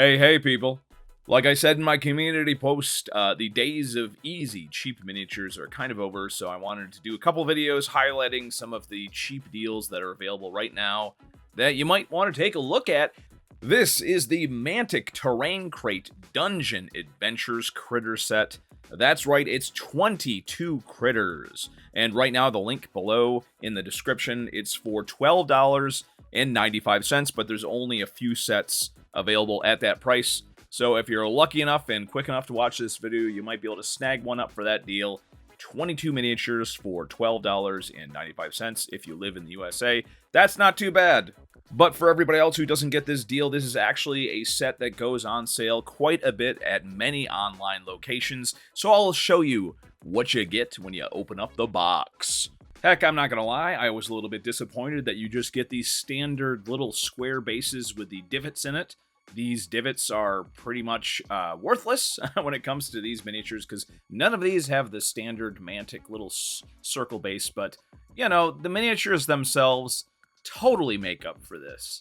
Hey, people. Like I said in my community post, the days of easy, cheap miniatures are kind of over, so I wanted to do a couple videos highlighting some of the cheap deals that are available right now that you might want to take a look at. This is the Mantic Terrain Crate Dungeon Adventures Critter Set. That's right, it's 22 critters. And right now, the link below in the description, it's for $12.95, but there's only a few sets available at that price. So if you're lucky enough and quick enough to watch this video, you might be able to snag one up for that deal. 22 miniatures for $12.95 if you live in the USA. That's not too bad. But for everybody else who doesn't get this deal, this is actually a set that goes on sale quite a bit at many online locations. So I'll show you what you get when you open up the box. Heck, I'm not gonna lie, I was a little bit disappointed that you just get these standard little square bases with the divots in it. These divots are pretty much worthless when it comes to these miniatures, because none of these have the standard Mantic little circle base, but, you know, the miniatures themselves totally make up for this.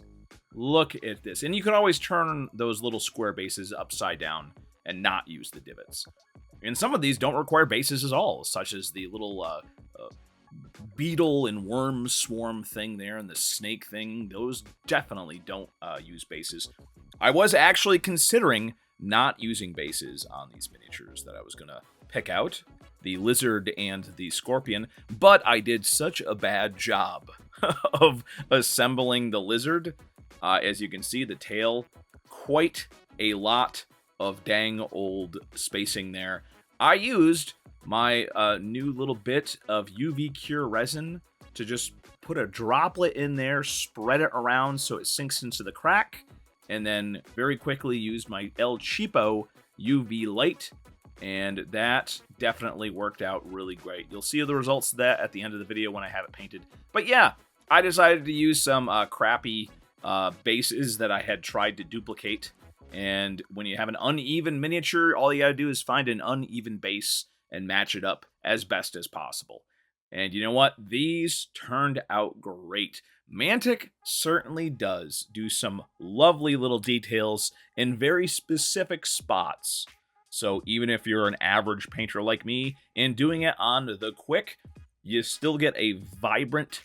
Look at this. And you can always turn those little square bases upside down and not use the divots. And some of these don't require bases at all, such as the little beetle and worm swarm thing there and the snake thing. Those definitely don't use bases. I was actually considering not using bases on these miniatures that I was going to pick out, the lizard and the scorpion, but I did such a bad job of assembling the lizard. As you can see, the tail, quite a lot of dang old spacing there. I used my new little bit of UV cure resin to just put a droplet in there, spread it around so it sinks into the crack, and then very quickly used my El Cheapo UV light, and that definitely worked out really great. You'll see the results of that at the end of the video when I have it painted. But yeah, I decided to use some crappy bases that I had tried to duplicate, and when you have an uneven miniature, all you gotta do is find an uneven base and match it up as best as possible. And you know what? These turned out great. Mantic certainly does do some lovely little details in very specific spots. So even if you're an average painter like me and doing it on the quick, you still get a vibrant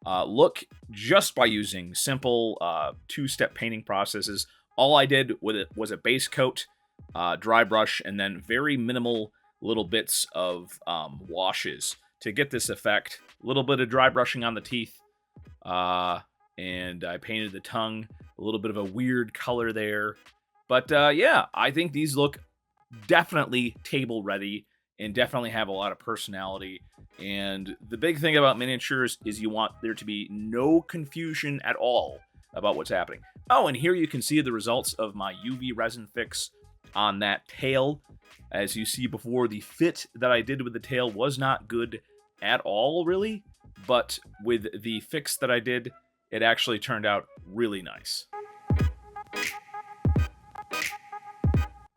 look just by using simple two-step painting processes. All I did with it was a base coat, dry brush, and then very minimal little bits of washes to get this effect. A little bit of dry brushing on the teeth, and I painted the tongue, a little bit of a weird color there. But yeah, I think these look definitely table ready and definitely have a lot of personality. And the big thing about miniatures is you want there to be no confusion at all about what's happening. Oh, and here you can see the results of my UV resin fix on that tail. As you see before, the fit that I did with the tail was not good at all, really. But with the fix that I did, it actually turned out really nice.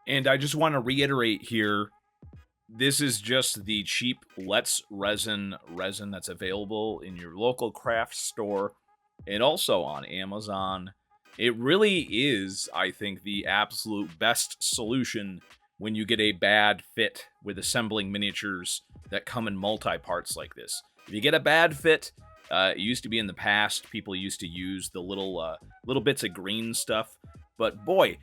And I just want to reiterate here, this is just the cheap Let's resin that's available in your local craft store and also on Amazon. It really is, I think, the absolute best solution when you get a bad fit with assembling miniatures that come in multi-parts like this. If you get a bad fit, it used to be in the past, people used to use the little bits of green stuff, but boy,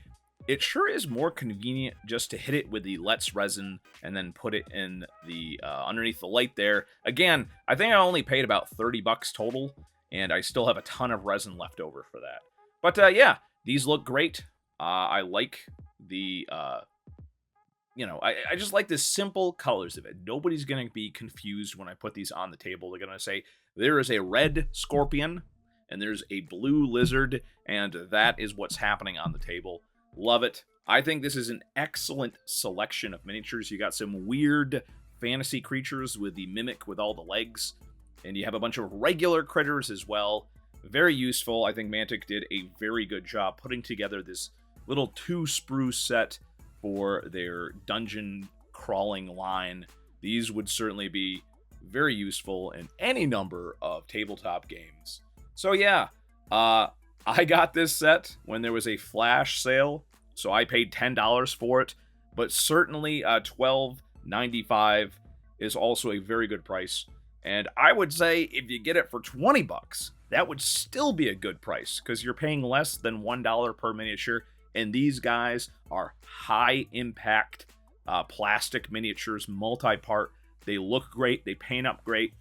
it sure is more convenient just to hit it with the Let's resin and then put it in the underneath the light there. Again, I think I only paid about 30 bucks total, and I still have a ton of resin left over for that. But yeah, these look great. I like the I just like the simple colors of it. Nobody's going to be confused when I put these on the table. They're going to say, there is a red scorpion, and there's a blue lizard, and that is what's happening on the table. Love it. I think this is an excellent selection of miniatures. You got some weird fantasy creatures with the mimic with all the legs, and you have a bunch of regular critters as well. Very useful. I think Mantic did a very good job putting together this little two-sprue set for their dungeon crawling line. These would certainly be very useful in any number of tabletop games. So yeah, I got this set when there was a flash sale, so I paid $10 for it, but certainly $12.95 is also a very good price. And I would say if you get it for $20, that would still be a good price because you're paying less than $1 per miniature. And these guys are high impact plastic miniatures, multi-part. They look great. They paint up great.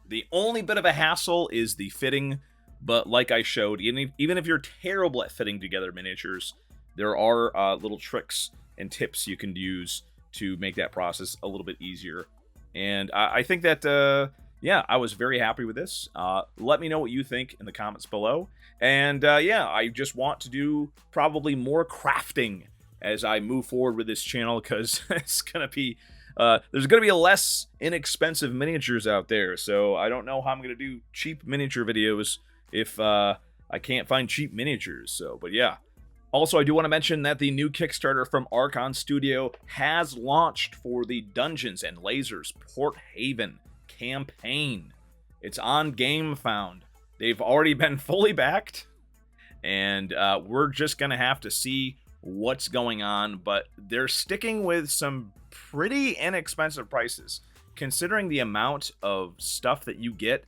The only bit of a hassle is the fitting. But like I showed, even if you're terrible at fitting together miniatures, there are little tricks and tips you can use to make that process a little bit easier. And I think that, yeah, I was very happy with this. Let me know what you think in the comments below. And yeah, I just want to do probably more crafting as I move forward with this channel, because it's going to be, there's going to be less inexpensive miniatures out there. So I don't know how I'm going to do cheap miniature videos if I can't find cheap miniatures. So, but yeah. Also, I do want to mention that the new Kickstarter from Archon Studio has launched for the Dungeons and Lasers Port Haven campaign. It's on GameFound. They've already been fully backed, and we're just going to have to see what's going on, but they're sticking with some pretty inexpensive prices. Considering the amount of stuff that you get,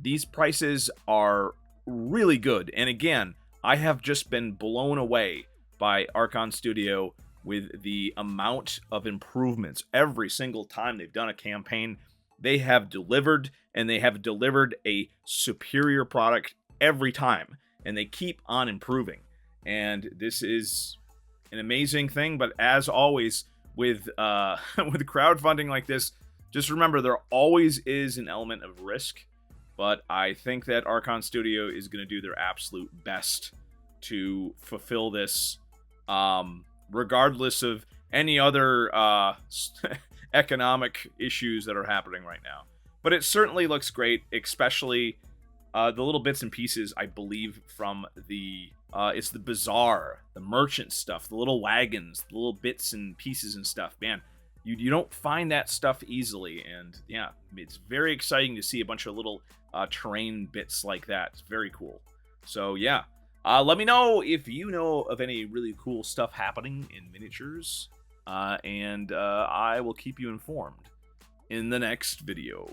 these prices are really good. And again, I have just been blown away by Archon Studio with the amount of improvements. Every single time they've done a campaign, they have delivered, and they have delivered a superior product every time, and they keep on improving. And this is an amazing thing, but as always, with with crowdfunding like this, just remember there always is an element of risk. But I think that Archon Studio is going to do their absolute best to fulfill this, regardless of any other economic issues that are happening right now. But it certainly looks great, especially the little bits and pieces, I believe, from the, it's the bazaar, the merchant stuff, the little wagons, the little bits and pieces and stuff. Man, you don't find that stuff easily, and yeah, it's very exciting to see a bunch of little terrain bits like that. It's very cool. So yeah, let me know if you know of any really cool stuff happening in miniatures, and I will keep you informed in the next video.